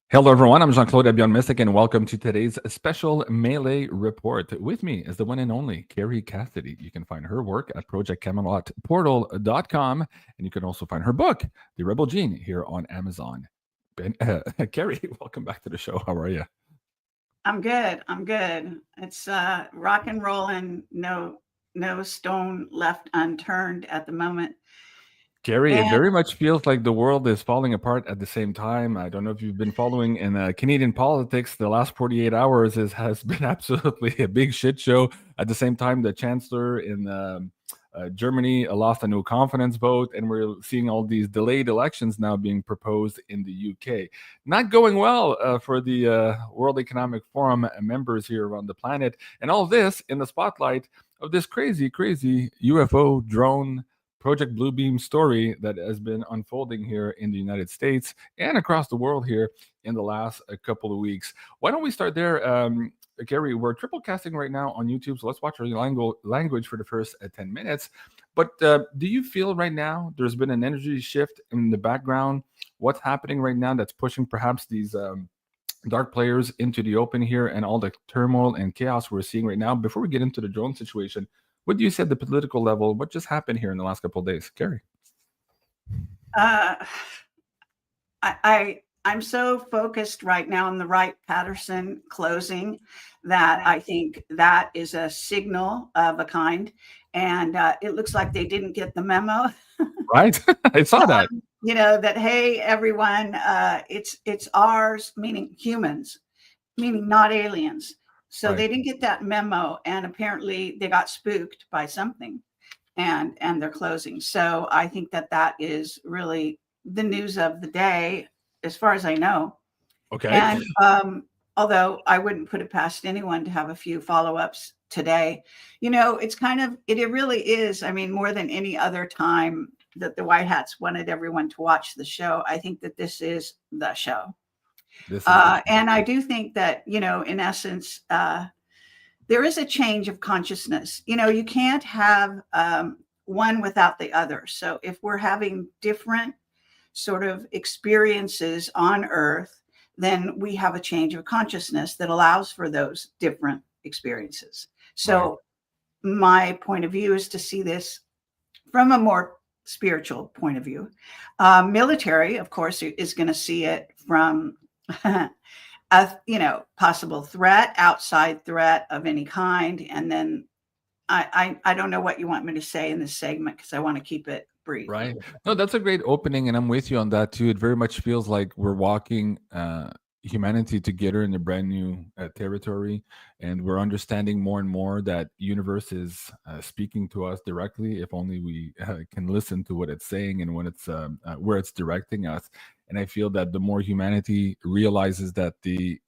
Hello, everyone. I'm Jean-Claude Abion Mystic, and welcome to today's special Melee Report. With me is the one and only Carrie Cassidy. You can find her work at projectcamelotportal.com, and you can also find her book, The Rebel Gene, here on Amazon. Carrie, welcome back to the show. How are you? I'm good. I'm good. It's rock and roll and no stone left unturned at the moment. Carrie, it And very much feels like the world is falling apart at the same time. I don't know if you've been following in Canadian politics. The last 48 hours has been absolutely a big shit show. At the same time, the chancellor in Germany lost a no confidence vote, and we're seeing all these delayed elections now being proposed in the UK. Not going well for the World Economic Forum members here around the planet. And all this in the spotlight of this crazy, crazy UFO drone Project Bluebeam story that has been unfolding here in the United States and across the world here in the last couple of weeks. Why don't we start there? Gary, we're triple casting right now on YouTube, so let's watch our language for the first 10 minutes. But do you feel right now there's been an energy shift in the background? What's happening right now that's pushing perhaps these dark players into the open here and all the turmoil and chaos we're seeing right now? Before we get into the drone situation, what do you say at the political level? What just happened here in the last couple of days, Gary? uh, I'm so focused right now on the Wright-Patterson closing that I think that is a signal of a kind, and it looks like they didn't get the memo. Right? I saw that. That hey, everyone, it's ours, meaning humans, meaning not aliens. So Right. they didn't get that memo, and apparently they got spooked by something, and they're closing. So I think that is really the news of the day, as far as I know. Okay. And although I wouldn't put it past anyone to have a few follow-ups today, it's kind of it really is. I mean, more than any other time that the White Hats wanted everyone to watch the show, I think that this is the show. This is the And I do think that, in essence, there is a change of consciousness. You can't have one without the other. So if we're having different sort of experiences on Earth, then we have a change of consciousness that allows for those different experiences. right. So my point of view is to see this from a more spiritual point of view. Military, of course, is going to see it from a possible threat, outside threat of any kind, and then I don't know what you want me to say in this segment because I want to keep it brief. Right. No, that's a great opening, and I'm with you on that too. It very much feels like we're walking humanity together in a brand new territory, and we're understanding more and more that universe is speaking to us directly. If only we can listen to what it's saying and when it's where it's directing us. And I feel that the more humanity realizes that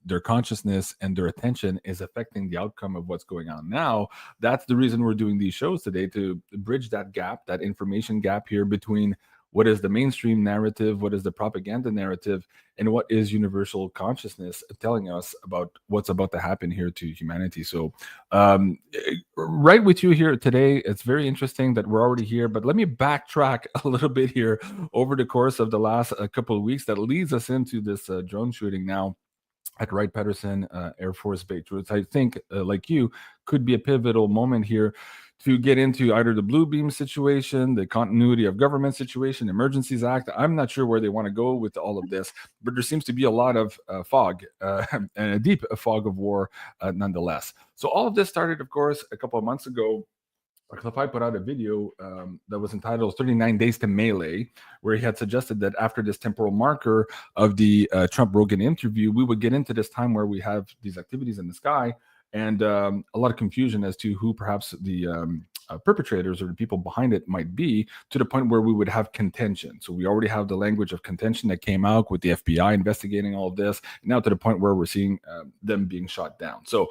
their consciousness and their attention is affecting the outcome of what's going on now, that's the reason we're doing these shows today, to bridge that gap, that information gap here between what is the mainstream narrative, what is the propaganda narrative, and what is universal consciousness telling us about what's about to happen here to humanity. So right with you here today. It's very interesting that we're already here, but let me backtrack a little bit here over the course of the last couple of weeks that leads us into this drone shooting now at Wright Patterson Air Force Base, which I think, like you, could be a pivotal moment here to get into either the Bluebeam situation, the continuity of government situation, Emergencies Act. I'm not sure where they want to go with all of this, but there seems to be a lot of fog and a deep fog of war nonetheless. So all of this started, of course, a couple of months ago. Clifai put out a video that was entitled 39 Days to Melee, where he had suggested that after this temporal marker of the Trump Rogan interview, we would get into this time where we have these activities in the sky and a lot of confusion as to who perhaps the perpetrators or the people behind it might be, to the point where we would have contention. So we already have the language of contention that came out with the FBI investigating all of this, now to the point where we're seeing them being shot down. So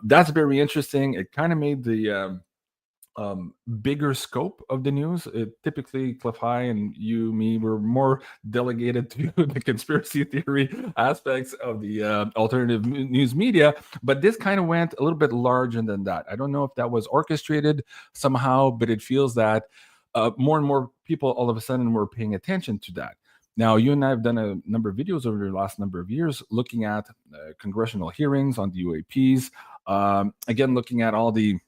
that's very interesting. It kind of made the bigger scope of the news. Typically, Cliff High and you, me, were more delegated to the conspiracy theory aspects of the alternative news media, but this kind of went a little bit larger than that. I don't know if that was orchestrated somehow, but it feels that more and more people all of a sudden were paying attention to that. Now, you and I have done a number of videos over the last number of years looking at congressional hearings on the UAPs. Again, looking at all the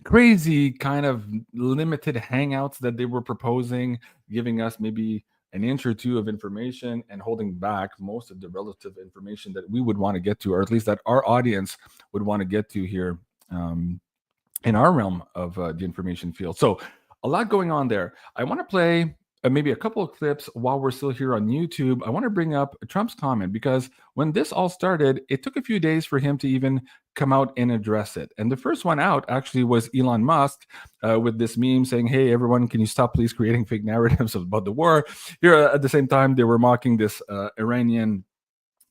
crazy kind of limited hangouts that they were proposing, giving us maybe an inch or two of information and holding back most of the relative information that we would want to get to, or at least that our audience would want to get to here in our realm of the information field. So a lot going on there. I want to play maybe a couple of clips while we're still here on YouTube. I want to bring up Trump's comment because when this all started, it took a few days for him to even come out and address it. And the first one out actually was Elon Musk with this meme saying, "Hey, everyone, can you stop please creating fake narratives about the war?" Here at the same time, they were mocking this Iranian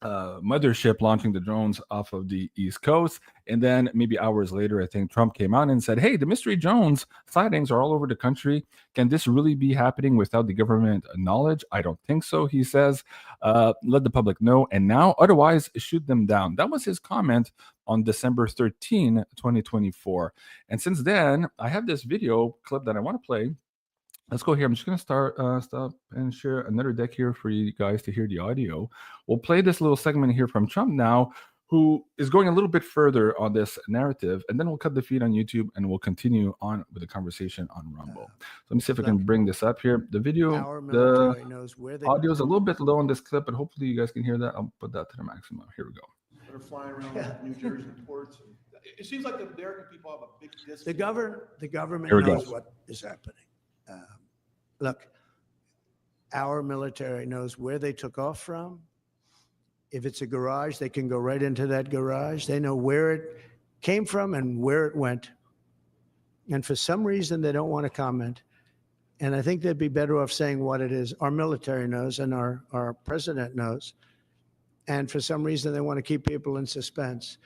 mothership launching the drones off of the East Coast. And then maybe hours later, I think Trump came out and said, "Hey, the mystery drones sightings are all over the country. Can this really be happening without the government knowledge? I don't think so," he says. Let the public know. And now, otherwise, shoot them down. That was his comment on December 13, 2024. And since then, I have this video clip that I want to play. Let's go here. I'm just going to stop and share another deck here for you guys to hear the audio. We'll play this little segment here from Trump now, who is going a little bit further on this narrative, and then we'll cut the feed on YouTube and we'll continue on with the conversation on Rumble. So let me see if I can bring this up here. The video, the audio is a little bit low on this clip, but hopefully you guys can hear that. I'll put that to the maximum. Here we go. They're flying around New Jersey ports. It seems like the American people have a big disconnect. The government knows what is happening. Look, our military knows where they took off from. If it's a garage, they can go right into that garage. They know where it came from and where it went. And for some reason, they don't want to comment. And I think they'd be better off saying what it is. Our military knows and our president knows. And for some reason, they want to keep people in suspense.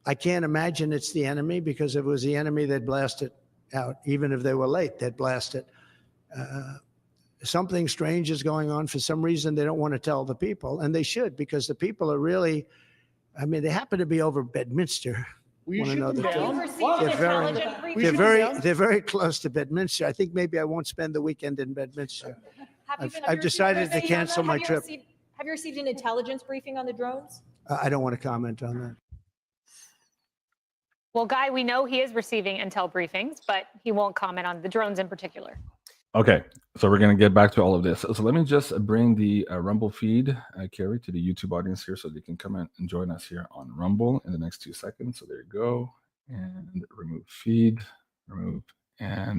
I can't imagine it's the enemy, because if it was the enemy, they'd blast it out. Even if they were late, they'd blast it. Something strange is going on. For some reason, they don't want to tell the people, and they should, because the people are really, I mean, they happen to be over Bedminster. They're very close to Bedminster. I think maybe I won't spend the weekend in Bedminster. I've decided to cancel my trip. Have you received an intelligence briefing on the drones? I don't want to comment on that. Well, Guy, we know he is receiving intel briefings, but he won't comment on the drones in particular. Okay, so we're going to get back to all of this. So let me just bring the Rumble feed, Carrie, to the YouTube audience here so they can come in and join us here on Rumble in the next 2 seconds. So there you go. And remove feed, remove, and